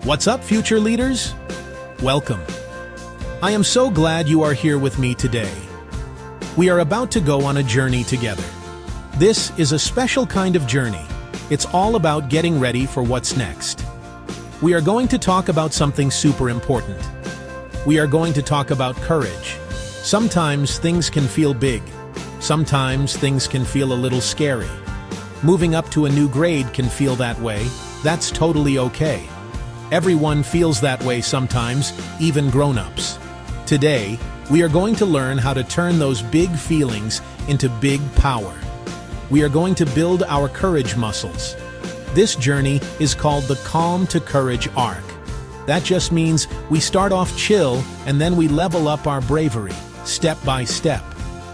What's up, future leaders? Welcome. I am so glad you are here with me today. We are about to go on a journey together. This is a special kind of journey. It's all about getting ready for what's next. We are going to talk about something super important. We are going to talk about courage. Sometimes things can feel big. Sometimes things can feel a little scary. Moving up to a new grade can feel that way. That's totally okay. Everyone feels that way sometimes, even grown-ups. Today, we are going to learn how to turn those big feelings into big power. We are going to build our courage muscles. This journey is called the Calm to Courage arc. That just means we start off chill and then we level up our bravery, step by step.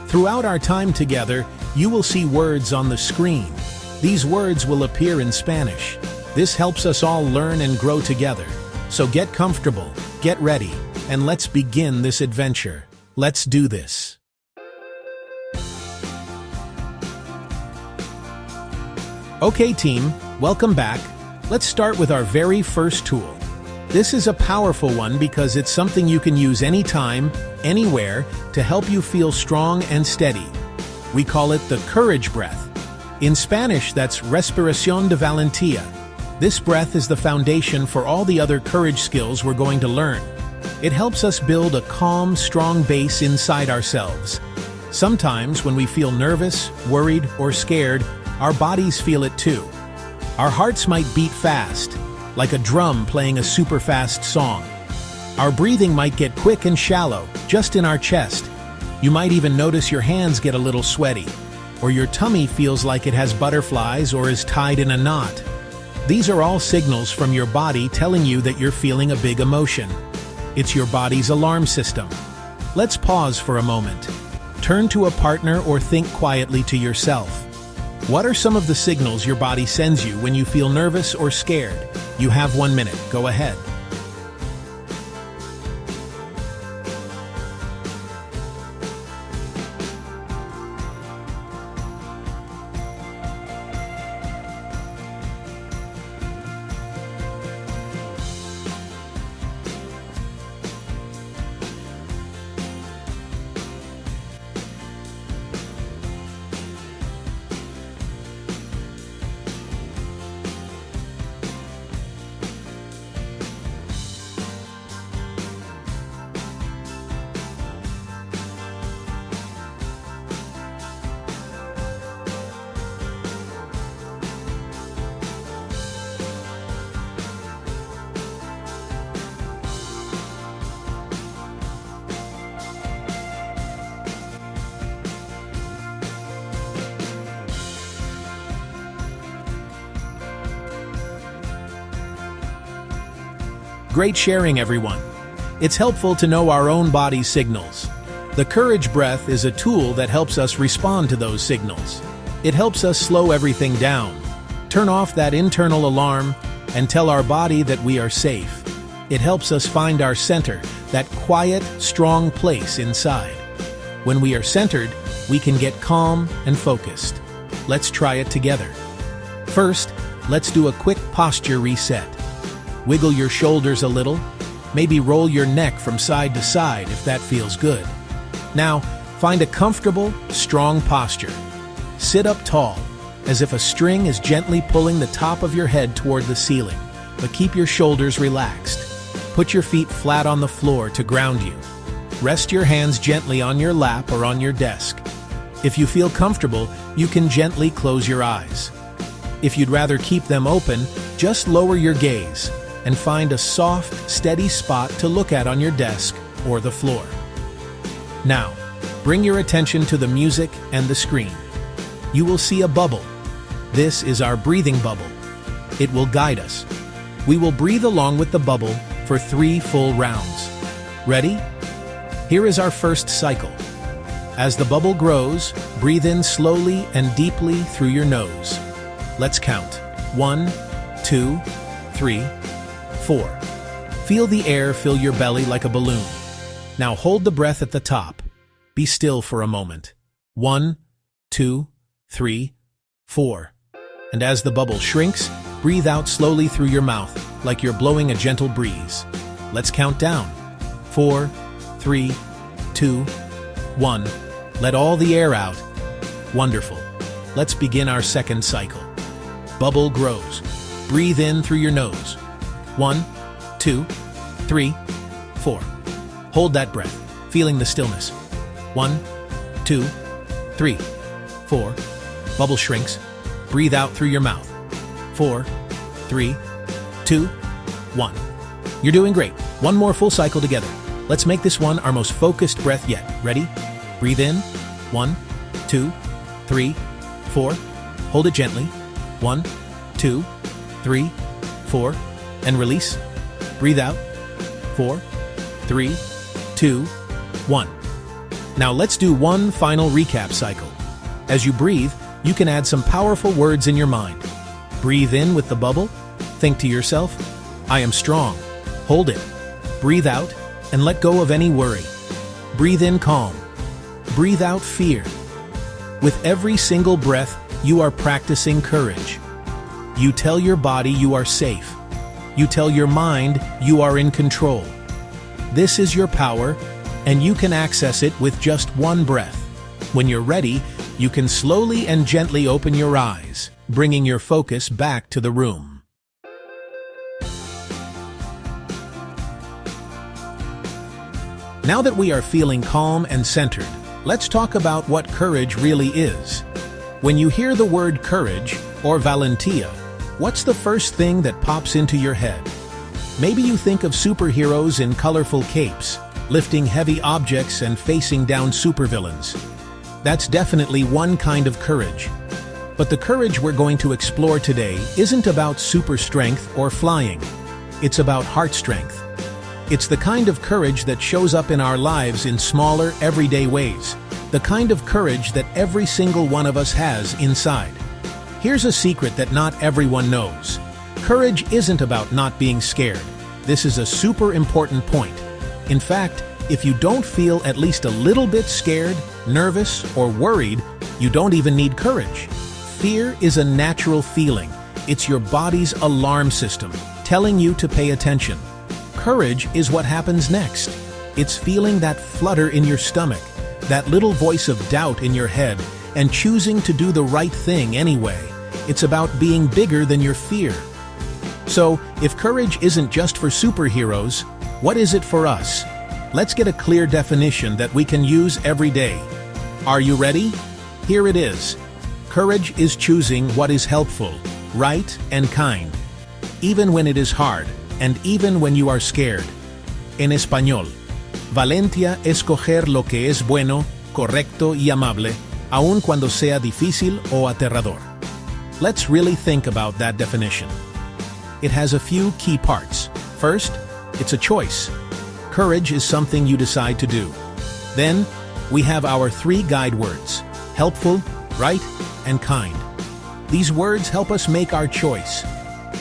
Throughout our time together, you will see words on the screen. These words will appear in Spanish. This helps us all learn and grow together. So get comfortable, get ready, and let's begin this adventure. Let's do this. Okay, team, welcome back. Let's start with our very first tool. This is a powerful one because it's something you can use anytime, anywhere, to help you feel strong and steady. We call it the courage breath. In Spanish, that's respiración de valentía. This breath is the foundation for all the other courage skills we're going to learn. It helps us build a calm, strong base inside ourselves. Sometimes when we feel nervous, worried, or scared, our bodies feel it too. Our hearts might beat fast, like a drum playing a super fast song. Our breathing might get quick and shallow, just in our chest. You might even notice your hands get a little sweaty, or your tummy feels like it has butterflies or is tied in a knot. These are all signals from your body telling you that you're feeling a big emotion. It's your body's alarm system. Let's pause for a moment. Turn to a partner or think quietly to yourself. What are some of the signals your body sends you when you feel nervous or scared? You have 1 minute. Go ahead. Great sharing, everyone. It's helpful to know our own body's signals. The courage breath is a tool that helps us respond to those signals. It helps us slow everything down, turn off that internal alarm, and tell our body that we are safe. It helps us find our center, that quiet, strong place inside. When we are centered, we can get calm and focused. Let's try it together. First, let's do a quick posture reset. Wiggle your shoulders a little, maybe roll your neck from side to side if that feels good. Now, find a comfortable, strong posture. Sit up tall, as if a string is gently pulling the top of your head toward the ceiling, but keep your shoulders relaxed. Put your feet flat on the floor to ground you. Rest your hands gently on your lap or on your desk. If you feel comfortable, you can gently close your eyes. If you'd rather keep them open, just lower your gaze and find a soft, steady spot to look at on your desk or the floor. Now, bring your attention to the music and the screen. You will see a bubble. This is our breathing bubble. It will guide us. We will breathe along with the bubble for 3 full rounds. Ready? Here is our first cycle. As the bubble grows, breathe in slowly and deeply through your nose. Let's count. 1, 2, 3, 4. Feel the air fill your belly like a balloon. Now hold the breath at the top. Be still for a moment. 1, 2, 3, 4. And as the bubble shrinks, breathe out slowly through your mouth. like you're blowing a gentle breeze. Let's count down. 4, 3, 2, 1. Let all the air out. Wonderful. Let's begin our second cycle. Bubble grows. Breathe in through your nose. 1, 2, 3, 4. Hold that breath, feeling the stillness. 1, 2, 3, 4. Bubble shrinks. Breathe out through your mouth. 4, 3, 2, 1. You're doing great. One more full cycle together. Let's make this one our most focused breath yet. Ready? Breathe in. 1, 2, 3, 4. Hold it gently. 1, 2, 3, 4. And release. Breathe out. 4, 3, 2, 1. Now let's do one final recap cycle. As you breathe, you can add some powerful words in your mind. Breathe in with the bubble. Think to yourself, I am strong. Hold it. Breathe out and let go of any worry. Breathe in calm. Breathe out fear. With every single breath, you are practicing courage. You tell your body you are safe. You tell your mind you are in control. This is your power, and you can access it with just one breath. When you're ready, you can slowly and gently open your eyes, bringing your focus back to the room. Now that we are feeling calm and centered, let's talk about what courage really is. When you hear the word courage, or valentia, what's the first thing that pops into your head? Maybe you think of superheroes in colorful capes, lifting heavy objects and facing down supervillains. That's definitely one kind of courage. But the courage we're going to explore today isn't about super strength or flying. It's about heart strength. It's the kind of courage that shows up in our lives in smaller, everyday ways. The kind of courage that every single one of us has inside. Here's a secret that not everyone knows. Courage isn't about not being scared. This is a super important point. In fact, if you don't feel at least a little bit scared, nervous, or worried, you don't even need courage. Fear is a natural feeling. It's your body's alarm system, telling you to pay attention. Courage is what happens next. It's feeling that flutter in your stomach, that little voice of doubt in your head, and choosing to do the right thing anyway. It's about being bigger than your fear. So, if courage isn't just for superheroes, what is it for us? Let's get a clear definition that we can use every day. Are you ready? Here it is. Courage is choosing what is helpful, right, and kind, even when it is hard, and even when you are scared. En español, valentia es coger lo que es bueno, correcto y amable, aun cuando sea difícil o aterrador. Let's really think about that definition. It has a few key parts. First, it's a choice. Courage is something you decide to do. Then, we have our 3 guide words: helpful, right, and kind. These words help us make our choice.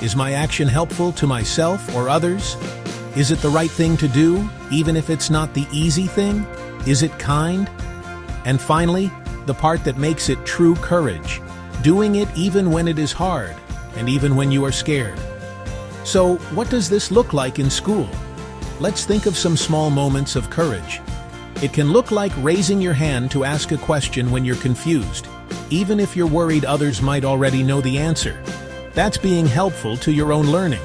Is my action helpful to myself or others? Is it the right thing to do, even if it's not the easy thing? Is it kind? And finally, the part that makes it true courage, doing it even when it is hard, and even when you are scared. So, what does this look like in school? Let's think of some small moments of courage. It can look like raising your hand to ask a question when you're confused, even if you're worried others might already know the answer. That's being helpful to your own learning.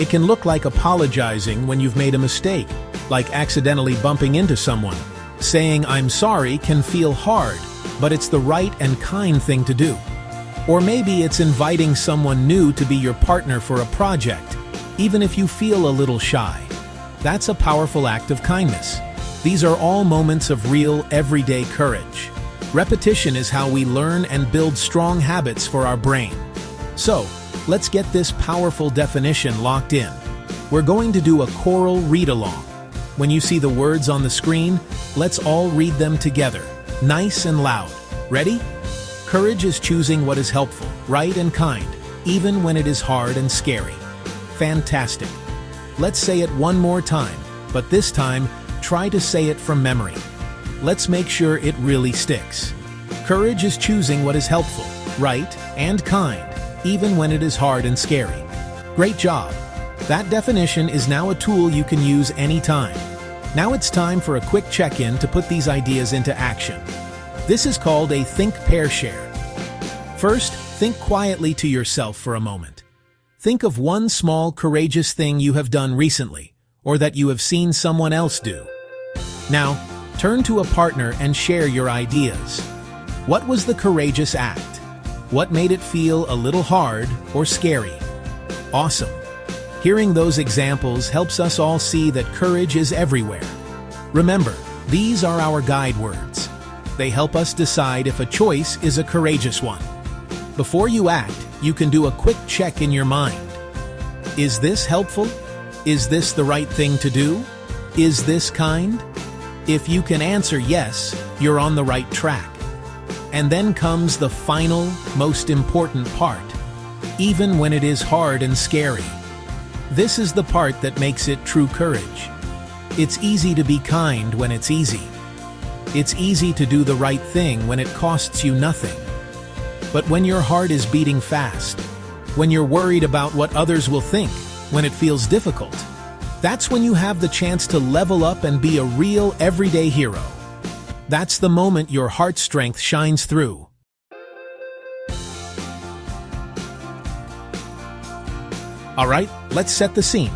It can look like apologizing when you've made a mistake, like accidentally bumping into someone. Saying I'm sorry can feel hard, but it's the right and kind thing to do. Or maybe it's inviting someone new to be your partner for a project, even if you feel a little shy. That's a powerful act of kindness. These are all moments of real, everyday courage. Repetition is how we learn and build strong habits for our brain. So, let's get this powerful definition locked in. We're going to do a choral read-along. When you see the words on the screen, let's all read them together, nice and loud. Ready? Courage is choosing what is helpful, right, and kind, even when it is hard and scary. Fantastic. Let's say it one more time, but this time, try to say it from memory. Let's make sure it really sticks. Courage is choosing what is helpful, right, and kind, even when it is hard and scary. Great job. That definition is now a tool you can use anytime. Now it's time for a quick check-in to put these ideas into action. This is called a Think Pair Share. First, think quietly to yourself for a moment. Think of one small, courageous thing you have done recently, or that you have seen someone else do. Now, turn to a partner and share your ideas. What was the courageous act? What made it feel a little hard or scary? Awesome. Hearing those examples helps us all see that courage is everywhere. Remember, these are our guide words. They help us decide if a choice is a courageous one. Before you act, you can do a quick check in your mind. Is this helpful? Is this the right thing to do? Is this kind? If you can answer yes, you're on the right track. And then comes the final, most important part, even when it is hard and scary. This is the part that makes it true courage. It's easy to be kind when it's easy. It's easy to do the right thing when it costs you nothing. But when your heart is beating fast, when you're worried about what others will think, when it feels difficult, that's when you have the chance to level up and be a real everyday hero. That's the moment your heart strength shines through. All right, let's set the scene.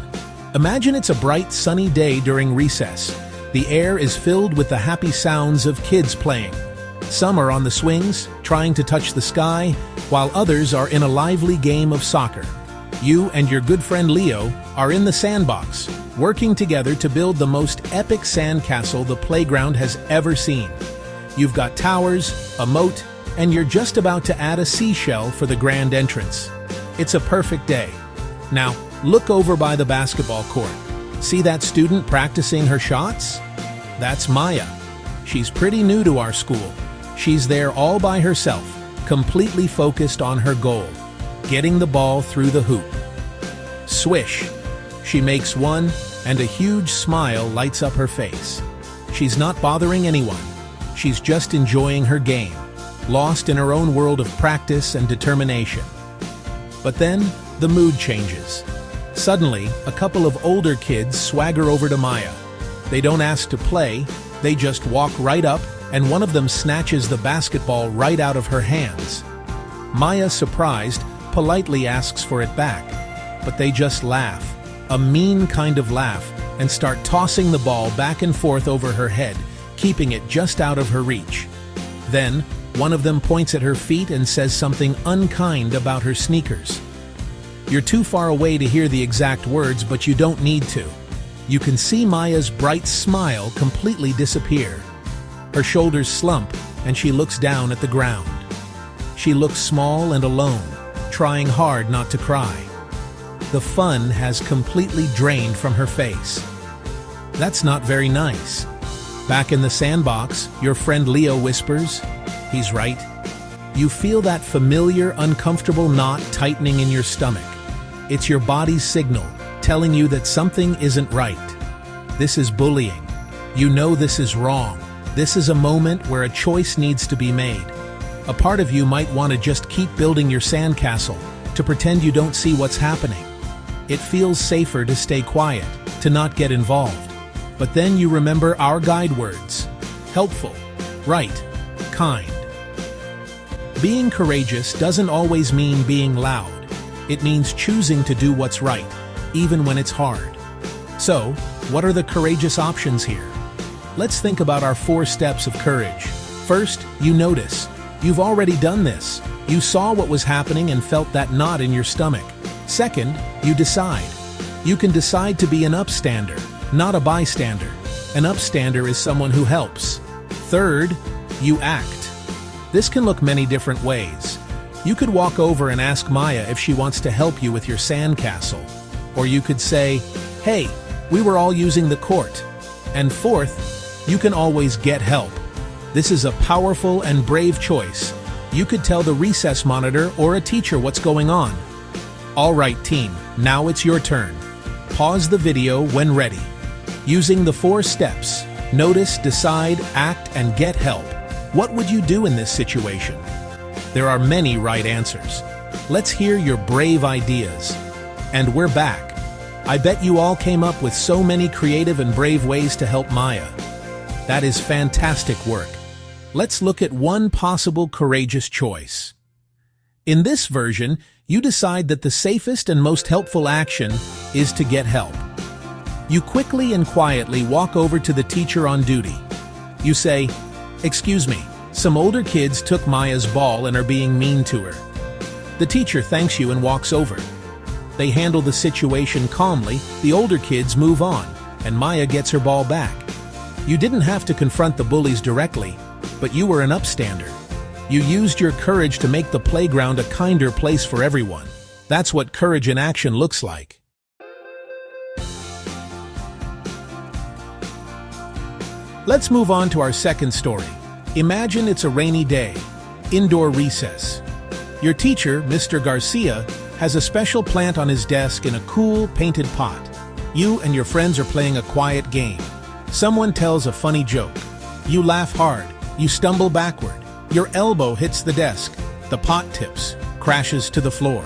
Imagine it's a bright, sunny day during recess. The air is filled with the happy sounds of kids playing. Some are on the swings, trying to touch the sky, while others are in a lively game of soccer. You and your good friend Leo are in the sandbox, working together to build the most epic sandcastle the playground has ever seen. You've got towers, a moat, and you're just about to add a seashell for the grand entrance. It's a perfect day. Now, look over by the basketball court. See that student practicing her shots? That's Maya. She's pretty new to our school. She's there all by herself, completely focused on her goal, getting the ball through the hoop. Swish! She makes one, and a huge smile lights up her face. She's not bothering anyone. She's just enjoying her game, lost in her own world of practice and determination. But then, the mood changes. Suddenly, a couple of older kids swagger over to Maya. They don't ask to play, they just walk right up, and one of them snatches the basketball right out of her hands. Maya, surprised, politely asks for it back, but they just laugh, a mean kind of laugh, and start tossing the ball back and forth over her head, keeping it just out of her reach. Then, one of them points at her feet and says something unkind about her sneakers. You're too far away to hear the exact words, but you don't need to. You can see Maya's bright smile completely disappear. Her shoulders slump, and she looks down at the ground. She looks small and alone, trying hard not to cry. The fun has completely drained from her face. That's not very nice. Back in the sandbox, your friend Leo whispers, "He's right." You feel that familiar, uncomfortable knot tightening in your stomach. It's your body's signal, telling you that something isn't right. This is bullying. You know this is wrong. This is a moment where a choice needs to be made. A part of you might want to just keep building your sandcastle, to pretend you don't see what's happening. It feels safer to stay quiet, to not get involved. But then you remember our guide words: helpful, right, kind. Being courageous doesn't always mean being loud. It means choosing to do what's right, even when it's hard. So, what are the courageous options here? Let's think about our 4 steps of courage. First, you notice. You've already done this. You saw what was happening and felt that knot in your stomach. Second, you decide. You can decide to be an upstander, not a bystander. An upstander is someone who helps. Third, you act. This can look many different ways. You could walk over and ask Maya if she wants to help you with your sandcastle. Or you could say, "Hey, we were all using the court." And fourth, you can always get help. This is a powerful and brave choice. You could tell the recess monitor or a teacher what's going on. All right, team, now it's your turn. Pause the video when ready. Using the 4 steps, notice, decide, act, and get help. What would you do in this situation? There are many right answers. Let's hear your brave ideas. And we're back. I bet you all came up with so many creative and brave ways to help Maya. That is fantastic work. Let's look at one possible courageous choice. In this version, you decide that the safest and most helpful action is to get help. You quickly and quietly walk over to the teacher on duty. You say, "Excuse me, some older kids took Maya's ball and are being mean to her." The teacher thanks you and walks over. They handle the situation calmly, the older kids move on, and Maya gets her ball back. You didn't have to confront the bullies directly, but you were an upstander. You used your courage to make the playground a kinder place for everyone. That's what courage in action looks like. Let's move on to our second story. Imagine it's a rainy day, indoor recess. Your teacher, Mr. Garcia, has a special plant on his desk in a cool, painted pot. You and your friends are playing a quiet game. Someone tells a funny joke. You laugh hard. You stumble backward. Your elbow hits the desk. The pot tips, crashes to the floor.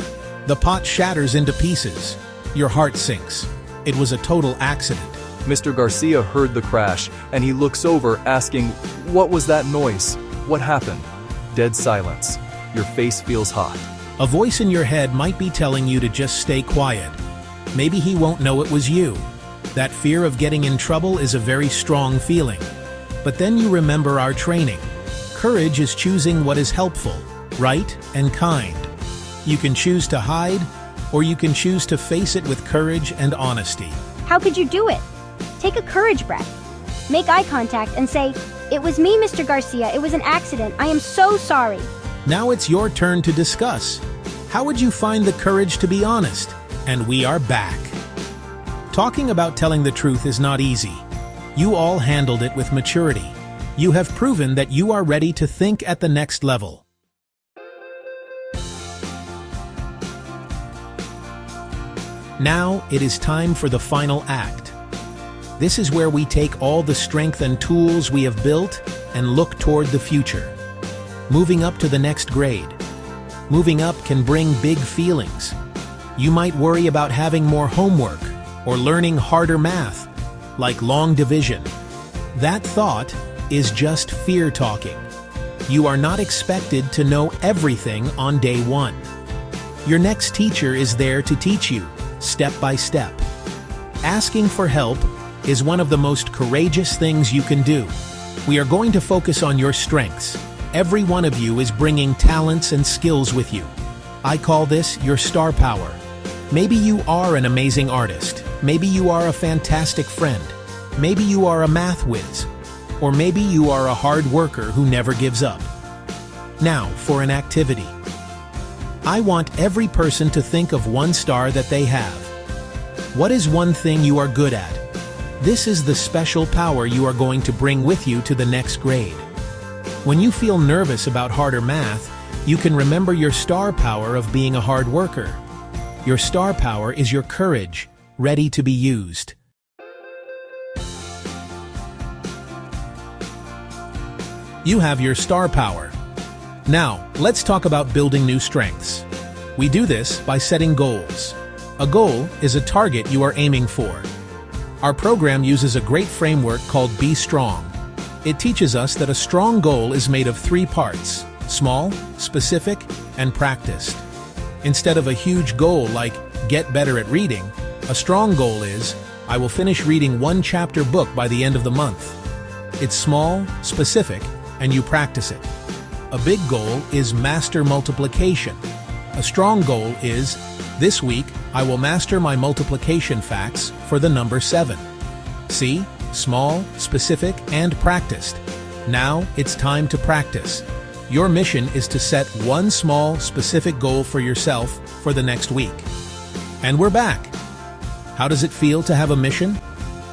The pot shatters into pieces. Your heart sinks. It was a total accident. Mr. Garcia heard the crash, and he looks over, asking, "What was that noise? What happened?" Dead silence. Your face feels hot. A voice in your head might be telling you to just stay quiet. Maybe he won't know it was you. That fear of getting in trouble is a very strong feeling. But then you remember our training. Courage is choosing what is helpful, right, and kind. You can choose to hide, or you can choose to face it with courage and honesty. How could you do it? Take a courage breath. Make eye contact and say, "It was me, Mr. Garcia. It was an accident. I am so sorry." Now it's your turn to discuss. How would you find the courage to be honest? And we are back. Talking about telling the truth is not easy. You all handled it with maturity. You have proven that you are ready to think at the next level. Now it is time for the final act. This is where we take all the strength and tools we have built and look toward the future. Moving up to the next grade. Moving up can bring big feelings. You might worry about having more homework or learning harder math, like long division. That thought is just fear talking. You are not expected to know everything on day one. Your next teacher is there to teach you, step by step. Asking for help is one of the most courageous things you can do. We are going to focus on your strengths. Every one of you is bringing talents and skills with you. I call this your star power. Maybe you are an amazing artist. Maybe you are a fantastic friend. Maybe you are a math whiz. Or maybe you are a hard worker who never gives up. Now, for an activity. I want every person to think of one star that they have. What is one thing you are good at? This is the special power you are going to bring with you to the next grade. When you feel nervous about harder math, you can remember your star power of being a hard worker. Your star power is your courage, ready to be used. You have your star power. Now, let's talk about building new strengths. We do this by setting goals. A goal is a target you are aiming for. Our program uses a great framework called Be Strong. It teaches us that a strong goal is made of 3 parts: small, specific, and practiced. Instead of a huge goal like get better at reading, a strong goal is I will finish reading 1 chapter book by the end of the month. It's small, specific, and you practice it. A big goal is master multiplication. A strong goal is this week I will master my multiplication facts for the number 7. See? Small, specific, and practiced. Now it's time to practice. Your mission is to set 1 small, specific goal for yourself for the next week. And we're back. How does it feel to have a mission?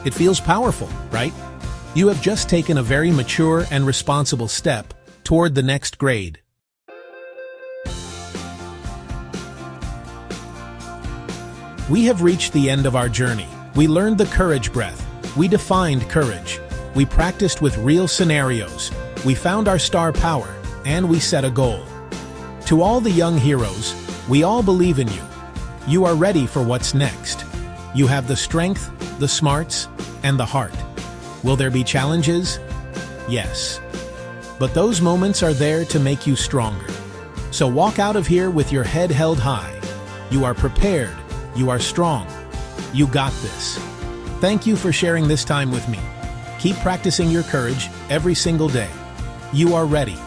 It feels powerful, right? You have just taken a very mature and responsible step toward the next grade. We have reached the end of our journey. We learned the courage breath. We defined courage. We practiced with real scenarios. We found our star power, and we set a goal. To all the young heroes, we all believe in you. You are ready for what's next. You have the strength, the smarts, and the heart. Will there be challenges? Yes. But those moments are there to make you stronger. So walk out of here with your head held high. You are prepared. You are strong. You got this. Thank you for sharing this time with me. Keep practicing your courage every single day. You are ready.